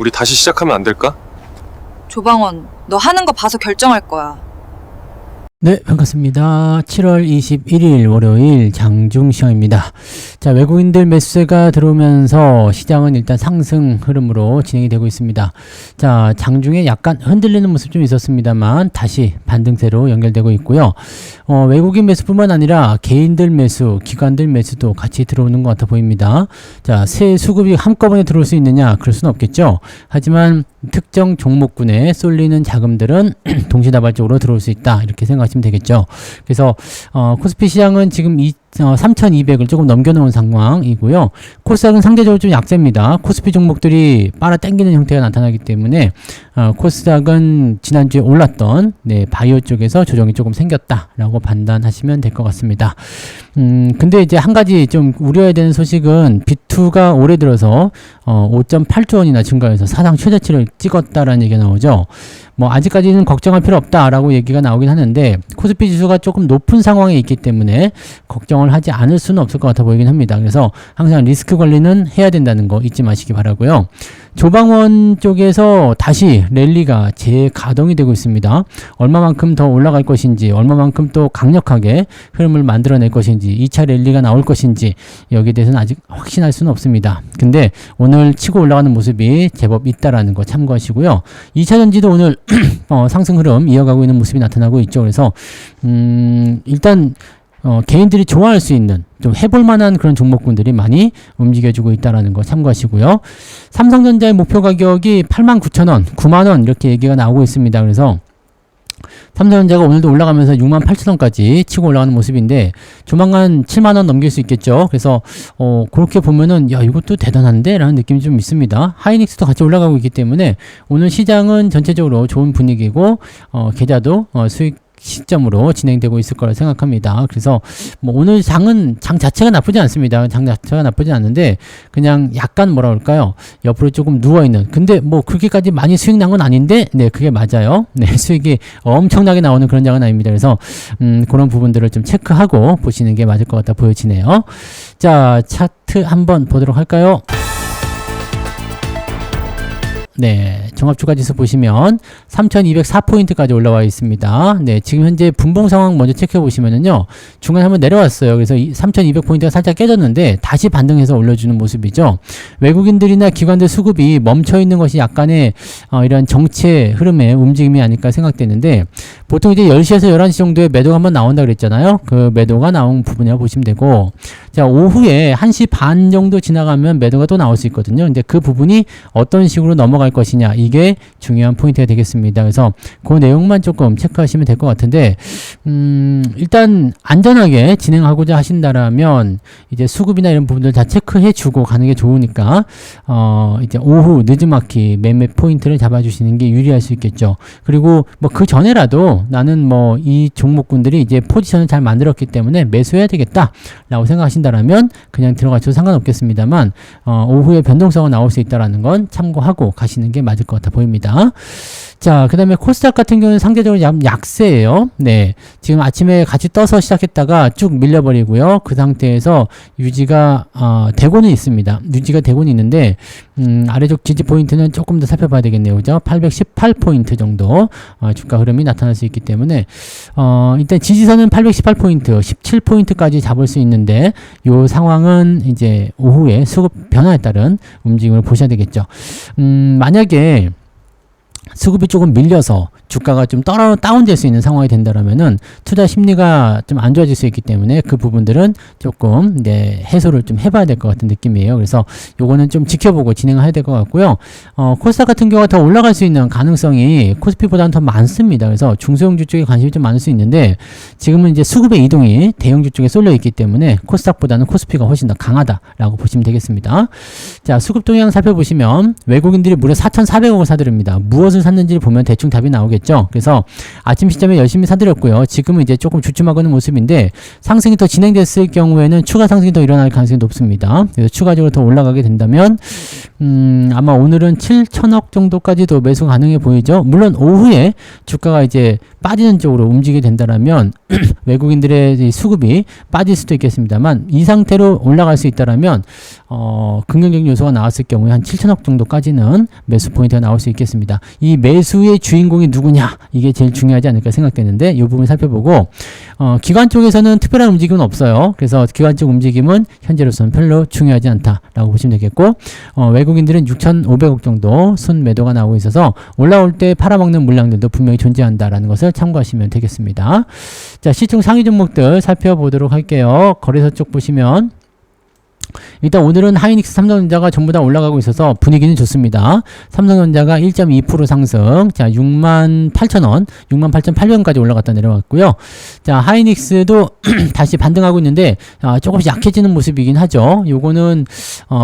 우리 다시 시작하면 안 될까? 조방원, 너 하는 거 봐서 결정할 거야. 네, 반갑습니다. 7월 21일 월요일 장중시황입니다. 자, 외국인들 매수세가 들어오면서 시장은 일단 상승 흐름으로 진행이 되고 있습니다. 자, 장중에 약간 흔들리는 모습 좀 있었습니다만 다시 반등세로 연결되고 있고요. 외국인 매수뿐만 아니라 개인들 매수, 기관들 매수도 같이 들어오는 것 같아 보입니다. 자, 새 수급이 한꺼번에 들어올 수 있느냐? 그럴 수는 없겠죠. 하지만 특정 종목군에 쏠리는 자금들은 동시다발적으로 들어올 수 있다. 이렇게 생각하시면 되겠죠. 그래서 코스피 시장은 지금 3,200을 조금 넘겨놓은 상황이고요. 코스닥은 상대적으로 좀 약세입니다. 코스피 종목들이 빨아 당기는 형태가 나타나기 때문에 코스닥은 지난주에 올랐던 바이오 쪽에서 조정이 조금 생겼다라고 판단하시면 될 것 같습니다. 근데 이제 한 가지 좀 우려해야 되는 소식은 비투가 올해 들어서 5.8조 원이나 증가해서 사상 최저치를 찍었다라는 얘기가 나오죠. 뭐 아직까지는 걱정할 필요 없다라고 얘기가 나오긴 하는데 코스피 지수가 조금 높은 상황에 있기 때문에 걱정을 하지 않을 수는 없을 것 같아 보이긴 합니다. 그래서 항상 리스크 관리는 해야 된다는 거 잊지 마시기 바라고요. 조방원 쪽에서 다시 랠리가 재가동이 되고 있습니다. 얼마만큼 더 올라갈 것인지, 얼마만큼 또 강력하게 흐름을 만들어낼 것인지, 2차 랠리가 나올 것인지 여기에 대해서는 아직 확신할 수는 없습니다. 근데 오늘 치고 올라가는 모습이 제법 있다라는 거 참고하시고요. 2차 전지도 오늘 상승 흐름 이어가고 있는 모습이 나타나고 있죠. 그래서 일단 개인들이 좋아할 수 있는 좀 해볼 만한 그런 종목군들이 많이 움직여주고 있다는 거 참고하시고요. 삼성전자의 목표 가격이 89,000원, 9만원 이렇게 얘기가 나오고 있습니다. 그래서 삼성전자가 오늘도 올라가면서 68,000원까지 치고 올라가는 모습인데 조만간 7만원 넘길 수 있겠죠. 그래서 그렇게 보면은 야 이것도 대단한데 라는 느낌이 좀 있습니다. 하이닉스도 같이 올라가고 있기 때문에 오늘 시장은 전체적으로 좋은 분위기고 계좌도 수익 시점으로 진행되고 있을 거라 생각합니다. 그래서 뭐 오늘 장 자체가 나쁘지 않습니다. 장 자체가 나쁘지 않은데 그냥 약간 뭐라 그럴까요? 옆으로 조금 누워있는. 근데 뭐 그렇게까지 많이 수익 난 건 아닌데 네 그게 맞아요. 네 수익이 엄청나게 나오는 그런 장은 아닙니다. 그래서 그런 부분들을 좀 체크하고 보시는 게 맞을 것 같아 보여지네요. 자 차트 한번 보도록 할까요? 네, 종합주가지수 보시면 3,204포인트까지 올라와 있습니다. 네, 지금 현재 분봉 상황 먼저 체크해 보시면은요, 중간에 한번 내려왔어요. 그래서 3,200포인트가 살짝 깨졌는데 다시 반등해서 올려주는 모습이죠. 외국인들이나 기관들 수급이 멈춰 있는 것이 약간의 이런 정체 흐름의 움직임이 아닐까 생각되는데 보통 이제 10시에서 11시 정도에 매도가 한번 나온다 그랬잖아요. 그 매도가 나온 부분이라고 보시면 되고, 자 오후에 1시 반 정도 지나가면 매도가 또 나올 수 있거든요. 근데 그 부분이 어떤 식으로 넘어갈 것이냐 이게 중요한 포인트가 되겠습니다. 그래서 그 내용만 조금 체크하시면 될 것 같은데 일단 안전하게 진행하고자 하신다라면 이제 수급이나 이런 부분들 다 체크해 주고 가는 게 좋으니까 이제 오후 늦은마키 매매 포인트를 잡아주시는 게 유리할 수 있겠죠. 그리고 뭐 그 전에라도 나는 뭐 이 종목군들이 이제 포지션을 잘 만들었기 때문에 매수해야 되겠다 라고 생각하신다라면 그냥 들어가셔도 상관없겠습니다만 오후에 변동성은 나올 수 있다라는 건 참고하고 가시는 게 맞을 것 같아 보입니다. 자, 그 다음에 코스닥 같은 경우는 상대적으로 약세예요. 네, 지금 아침에 같이 떠서 시작했다가 쭉 밀려버리고요. 그 상태에서 유지가 되고는 있습니다. 유지가 되고는 있는데 아래쪽 지지 포인트는 조금 더 살펴봐야 되겠네요. 그죠? 818포인트 정도 주가 흐름이 나타날 수 있기 때문에 일단 지지선은 818포인트, 17포인트까지 잡을 수 있는데 요 상황은 이제 오후에 수급 변화에 따른 움직임을 보셔야 되겠죠. 만약에 수급이 조금 밀려서 주가가 좀 다운될 수 있는 상황이 된다라면은 투자 심리가 좀 안 좋아질 수 있기 때문에 그 부분들은 조금 해소를 좀 해봐야 될 것 같은 느낌이에요. 그래서 요거는 좀 지켜보고 진행을 해야 될 것 같고요. 코스닥 같은 경우가 더 올라갈 수 있는 가능성이 코스피보다는 더 많습니다. 그래서 중소형주 쪽에 관심이 좀 많을 수 있는데 지금은 이제 수급의 이동이 대형주 쪽에 쏠려 있기 때문에 코스닥보다는 코스피가 훨씬 더 강하다라고 보시면 되겠습니다. 자, 수급 동향 살펴보시면 외국인들이 무려 4,400억을 사들입니다. 무엇을 샀는지를 보면 대충 답이 나오겠죠. 그래서 아침 시점에 열심히 사들였고요. 지금은 이제 조금 주춤하고 있는 모습인데 상승이 더 진행됐을 경우에는 추가 상승이 더 일어날 가능성이 높습니다. 그래서 추가적으로 더 올라가게 된다면 아마 오늘은 7천억 정도까지도 매수 가능해 보이죠. 물론 오후에 주가가 이제 빠지는 쪽으로 움직이게 된다면 외국인들의 수급이 빠질 수도 있겠습니다만 이 상태로 올라갈 수 있다라면 긍정적인 요소가 나왔을 경우에 한 7천억 정도까지는 매수 포인트가 나올 수 있겠습니다. 이 매수의 주인공이 누구냐? 이게 제일 중요하지 않을까 생각되는데 이 부분 살펴보고 기관 쪽에서는 특별한 움직임은 없어요. 그래서 기관 쪽 움직임은 현재로서는 별로 중요하지 않다라고 보시면 되겠고 외국인들은 6,500억 정도 순 매도가 나오고 있어서 올라올 때 팔아먹는 물량들도 분명히 존재한다라는 것을 참고하시면 되겠습니다. 자, 시총 상위 종목들 살펴보도록 할게요. 거래소 쪽 보시면 일단 오늘은 하이닉스, 삼성전자가 전부 다 올라가고 있어서 분위기는 좋습니다. 삼성전자가 1.2% 상승, 자 68,000원, 68,800원까지 올라갔다 내려왔고요. 자 하이닉스도 다시 반등하고 있는데 조금씩 약해지는 모습이긴 하죠. 요거는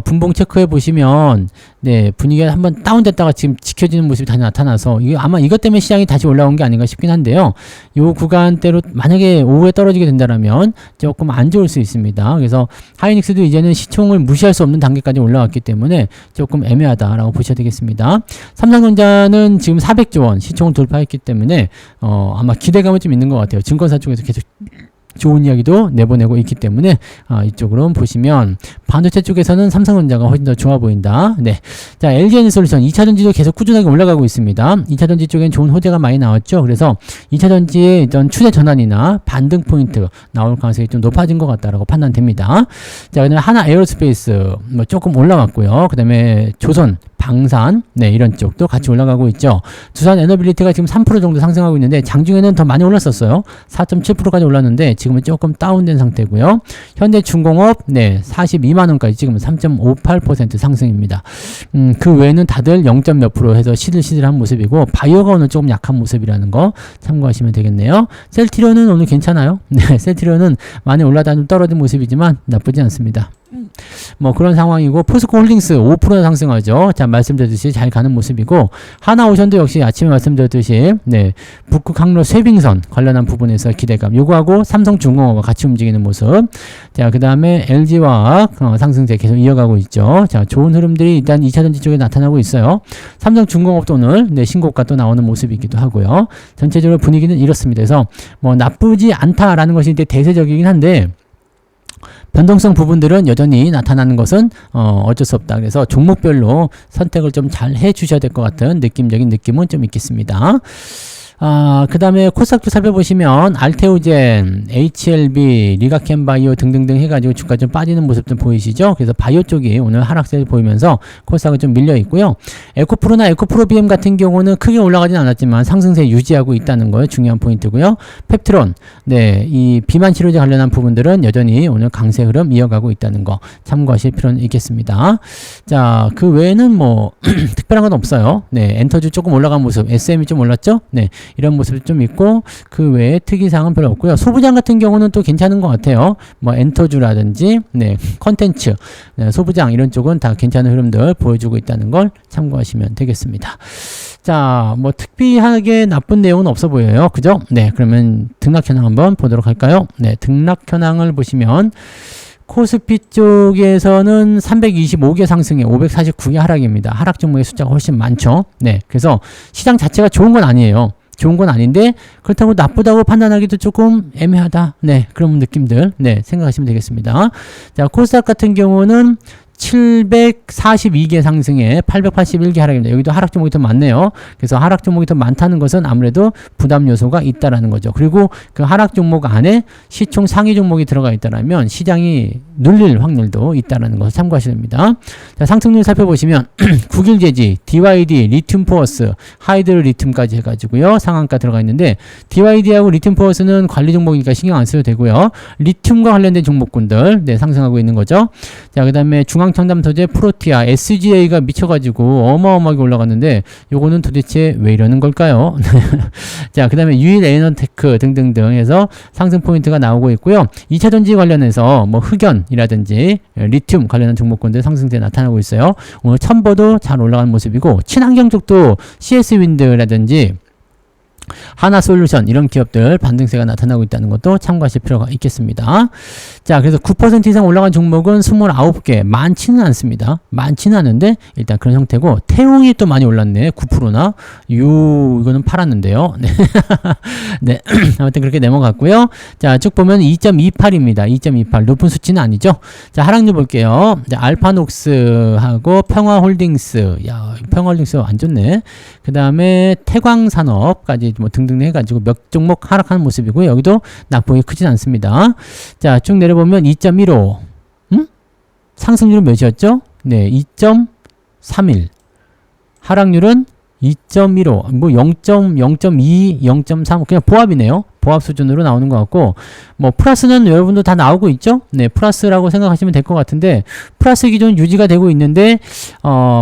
분봉 체크해 보시면 네 분위기가 한번 다운됐다가 지금 지켜지는 모습이 다시 나타나서 이게 아마 이것 때문에 시장이 다시 올라온 게 아닌가 싶긴 한데요. 요 구간대로 만약에 오후에 떨어지게 된다면 조금 안 좋을 수 있습니다. 그래서 하이닉스도 이제는 시총을 무시할 수 없는 단계까지 올라왔기 때문에 조금 애매하다라고 보셔야 되겠습니다. 삼성전자는 지금 400조 원 시총을 돌파했기 때문에 아마 기대감은 좀 있는 것 같아요. 증권사 쪽에서 계속 좋은 이야기도 내보내고 있기 때문에 이쪽으로 보시면 반도체 쪽에서는 삼성전자가 훨씬 더 좋아 보인다. 네, 자 LG에너지솔루션 2차전지도 계속 꾸준하게 올라가고 있습니다. 2차전지 쪽엔 좋은 호재가 많이 나왔죠. 그래서 2차전지의 어떤 추세 전환이나 반등 포인트 나올 가능성이 좀 높아진 것 같다라고 판단됩니다. 자, 그다음에 하나 에어로스페이스 뭐 조금 올라왔고요. 그다음에 조선 방산, 네, 이런 쪽도 같이 올라가고 있죠. 두산 에너빌리티가 지금 3% 정도 상승하고 있는데 장중에는 더 많이 올랐었어요. 4.7%까지 올랐는데 지금은 조금 다운된 상태고요. 현대중공업, 네, 42만원까지 지금은 3.58% 상승입니다. 그 외에는 다들 0. 몇 프로 해서 시들시들한 모습이고 바이오가 오늘 조금 약한 모습이라는 거 참고하시면 되겠네요. 셀트리온은 오늘 괜찮아요. 네, 셀트리온은 많이 올라다 좀 떨어진 모습이지만 나쁘지 않습니다. 뭐 그런 상황이고 포스코홀딩스 5% 상승하죠. 자 말씀드렸듯이 잘 가는 모습이고 하나오션도 역시 아침에 말씀드렸듯이 네 북극 항로 쇄빙선 관련한 부분에서 기대감 요구하고 삼성중공업과 같이 움직이는 모습. 자 그 다음에 LG화학 상승세 계속 이어가고 있죠. 자 좋은 흐름들이 일단 2차전지 쪽에 나타나고 있어요. 삼성중공업도 오늘 네 신고가 또 나오는 모습이기도 하고요. 전체적으로 분위기는 이렇습니다. 그래서 뭐 나쁘지 않다라는 것이 이제 대세적이긴 한데 변동성 부분들은 여전히 나타나는 것은 어쩔 수 없다. 그래서 종목별로 선택을 좀 잘 해주셔야 될 것 같은 느낌적인 느낌은 좀 있겠습니다. 그 다음에 코스닥도 살펴보시면 알테오젠, HLB, 리가켄바이오 등등등 해가지고 주가 좀 빠지는 모습 좀 보이시죠? 그래서 바이오 쪽이 오늘 하락세를 보이면서 코스닥은 좀 밀려 있고요. 에코프로나 에코프로비엠 같은 경우는 크게 올라가진 않았지만 상승세 유지하고 있다는 거 중요한 포인트고요. 펩트론, 네, 이 비만 치료제 관련한 부분들은 여전히 오늘 강세 흐름 이어가고 있다는 거 참고하실 필요는 있겠습니다. 자, 그 외에는 뭐 특별한 건 없어요. 네, 엔터주 조금 올라간 모습, SM이 좀 올랐죠? 네. 이런 모습이 좀 있고 그 외에 특이사항은 별로 없고요. 소부장 같은 경우는 또 괜찮은 것 같아요. 뭐 엔터주라든지 네, 컨텐츠, 네, 소부장 이런 쪽은 다 괜찮은 흐름들 보여주고 있다는 걸 참고하시면 되겠습니다. 자, 뭐 특별하게 나쁜 내용은 없어 보여요. 그죠? 네, 그러면 등락 현황 한번 보도록 할까요? 네, 등락 현황을 보시면 코스피 쪽에서는 325개 상승에 549개 하락입니다. 하락 종목의 숫자가 훨씬 많죠. 네, 그래서 시장 자체가 좋은 건 아니에요. 좋은 건 아닌데 그렇다고 나쁘다고 판단하기도 조금 애매하다. 네, 그런 느낌들 네 생각하시면 되겠습니다. 자, 코스닥 같은 경우는 742개 상승에 881개 하락입니다. 여기도 하락 종목이 더 많네요. 그래서 하락 종목이 더 많다는 것은 아무래도 부담 요소가 있다라는 거죠. 그리고 그 하락 종목 안에 시총 상위 종목이 들어가 있다라면 시장이 눌릴 확률도 있다라는 것을 참고하셔야 됩니다. 자, 상승률 살펴보시면 국일제지, DYD, 리튬포어스, 하이드로 리튬까지 해가지고요. 상한가 들어가 있는데 DYD하고 리튬포어스는 관리 종목이니까 신경 안 써도 되고요. 리튬과 관련된 종목군들 네, 상승하고 있는 거죠. 자, 그 다음에 중앙청담소재, 프로티아, SGA가 미쳐가지고 어마어마하게 올라갔는데 요거는 도대체 왜 이러는 걸까요? 자, 그 다음에 유일에너테크 등등등 해서 상승 포인트가 나오고 있고요. 2차전지 관련해서 뭐 흑연이라든지 리튬 관련한 종목군들 상승세 나타나고 있어요. 오늘 첨보도 잘 올라가는 모습이고 친환경 쪽도 CS윈드라든지 하나솔루션 이런 기업들 반등세가 나타나고 있다는 것도 참고하실 필요가 있겠습니다. 자, 그래서 9% 이상 올라간 종목은 29개, 많지는 않습니다. 많지는 않은데 일단 그런 형태고, 태웅이 또 많이 올랐네. 9%나 이거는 팔았는데요. 네. 네. 아무튼 그렇게 넘어갔고요. 자, 쭉 보면 2.28입니다. 2.28 높은 수치는 아니죠. 자, 하락률 볼게요. 자, 알파녹스하고 평화홀딩스, 야, 평화홀딩스 안 좋네. 그 다음에 태광산업까지 뭐 등등 해가지고 몇 종목 하락하는 모습이고요. 여기도 낙폭이 크진 않습니다. 자, 쭉 내려보면 2.15, 상승률은 몇이었죠? 네, 2.31. 하락률은 2.15, 뭐 0.2, 0.3, 그냥 보합이네요. 보합 수준으로 나오는 것 같고, 뭐 플러스는 여러분도 다 나오고 있죠? 네, 플러스라고 생각하시면 될 것 같은데, 플러스 기준 유지가 되고 있는데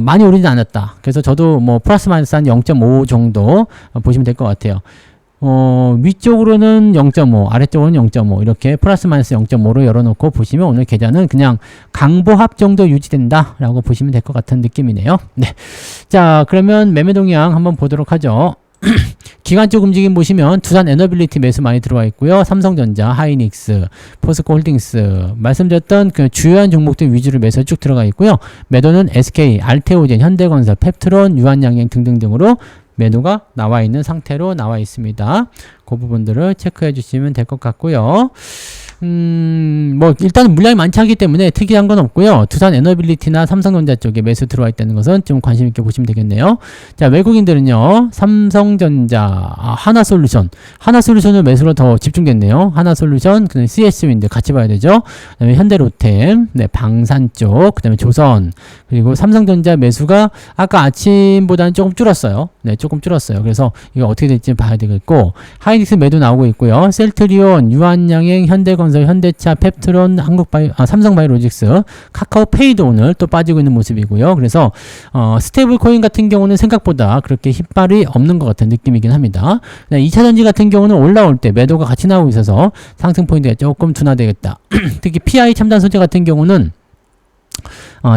많이 오르진 않았다. 그래서 저도 뭐 플러스 마이너스 한 0.5 정도 보시면 될 것 같아요. 위쪽으로는 0.5, 아래쪽으로는 0.5 이렇게 플러스 마이너스 0.5로 열어놓고 보시면 오늘 계좌는 그냥 강보합 정도 유지된다 라고 보시면 될 것 같은 느낌이네요. 네. 자, 그러면 매매 동향 한번 보도록 하죠. 기관 쪽 움직임 보시면 두산 에너빌리티 매수 많이 들어와 있고요. 삼성전자, 하이닉스, 포스코홀딩스 말씀드렸던 그 주요한 종목들 위주로 매수 쭉 들어가 있고요. 매도는 SK, 알테오젠, 현대건설, 펩트론, 유한양행 등등등으로 매도가 나와 있는 상태로 나와 있습니다. 그 부분들을 체크해 주시면 될 것 같고요. 뭐 일단 물량이 많지 않기 때문에 특이한 건 없고요. 두산 에너빌리티나 삼성전자 쪽에 매수 들어와 있다는 것은 좀 관심 있게 보시면 되겠네요. 자, 외국인들은요. 삼성전자, 하나솔루션을 매수로 더 집중됐네요. 하나솔루션, 그다음에 CS윈드 같이 봐야 되죠. 그다음에 현대로템, 네, 방산 쪽, 그다음에 조선, 그리고 삼성전자 매수가 아까 아침보다는 조금 줄었어요. 네, 조금 줄었어요. 그래서 이거 어떻게 될지 봐야 되겠고, 하이닉스 매도 나오고 있고요. 셀트리온, 유한양행, 현대건설, 현대차, 펩트론, 삼성바이오로직스, 카카오페이도 오늘 또 빠지고 있는 모습이고요. 그래서 스테이블 코인 같은 경우는 생각보다 그렇게 힘발이 없는 것 같은 느낌이긴 합니다. 2차전지 같은 경우는 올라올 때 매도가 같이 나오고 있어서 상승 포인트가 조금 둔화되겠다. 특히 PI 첨단 소재 같은 경우는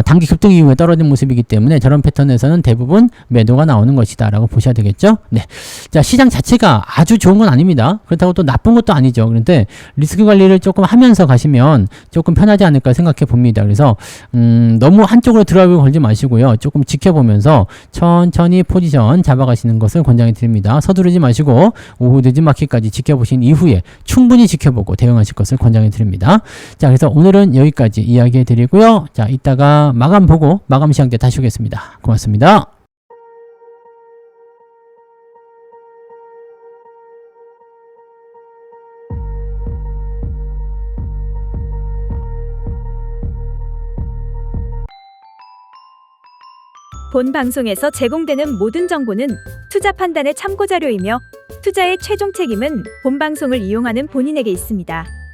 단기 급등 이후에 떨어진 모습이기 때문에 저런 패턴에서는 대부분 매도가 나오는 것이다 라고 보셔야 되겠죠. 네. 자, 시장 자체가 아주 좋은 건 아닙니다. 그렇다고 또 나쁜 것도 아니죠. 그런데 리스크 관리를 조금 하면서 가시면 조금 편하지 않을까 생각해 봅니다. 그래서 너무 한쪽으로 드라이브 걸지 마시고요. 조금 지켜보면서 천천히 포지션 잡아가시는 것을 권장해 드립니다. 서두르지 마시고 오후 늦은 마켓까지 지켜보신 이후에 충분히 지켜보고 대응하실 것을 권장해 드립니다. 자, 그래서 오늘은 여기까지 이야기해 드리고요. 자, 이따가 마감 보고 마감 시장 때 다시 오겠습니다. 고맙습니다. 본 방송에서 제공되는 모든 정보는 투자 판단의 참고 자료이며 투자의 최종 책임은 본 방송을 이용하는 본인에게 있습니다.